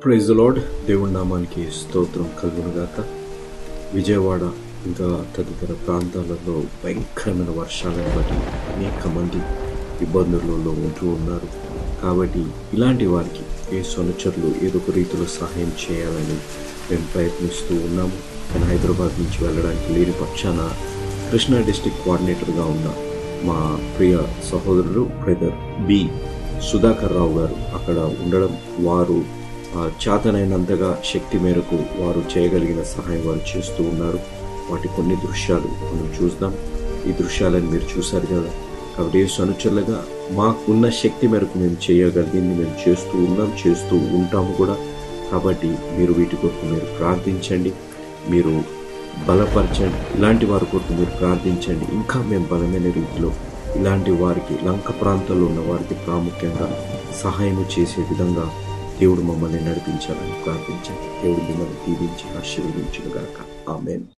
Praise the lord. దేవుడి నామానికి స్తోత్రం కలుగునుగాక. విజయవాడ ఇంకా తదితర ప్రాంతాలలో భయంకరమైన వర్షాలను బట్టి అనేక మంది ఇబ్బందులలో ఉంటూ ఉన్నారు. కాబట్టి ఇలాంటి వారికి అనుచరులు ఏదో ఒక రీతిలో సహాయం చేయాలని మేము ప్రయత్నిస్తూ ఉన్నాము. నేను హైదరాబాద్ నుంచి వెళ్ళడానికి లేని పక్షాన కృష్ణా డిస్ట్రిక్ట్ కోఆర్డినేటర్గా ఉన్న మా ప్రియ సహోదరుడు బ్రదర్ బి సుధాకర్ రావు గారు అక్కడ ఉండడం, వారు చేతనైనంతగా శక్తి మేరకు వారు చేయగలిగిన సహాయం వారు చేస్తూ ఉన్నారు. వాటి కొన్ని దృశ్యాలు మనం చూద్దాం. ఈ దృశ్యాలను మీరు చూశారు కదా. కాబట్టి అనుచరులుగా మాకున్న శక్తి మేరకు మేము చేయగలిగింది మేము చేస్తూ ఉంటాము కూడా. కాబట్టి మీరు వీటి కొరకు మీరు ప్రార్థించండి, మీరు బలపరచండి. ఇలాంటి వారి కొరకు మీరు ప్రార్థించండి. ఇంకా మేము బలమైన రీతిలో ఇలాంటి వారికి, లంక ప్రాంతాల్లో ఉన్న వారికి ప్రాముఖ్యంగా సహాయం చేసే విధంగా దేవుడు మమ్మల్ని నడిపించాలని ప్రార్థించండి. దేవుడు మిమ్మల్ని దీవించి ఆశీర్వదించును గాక. ఆమేన్.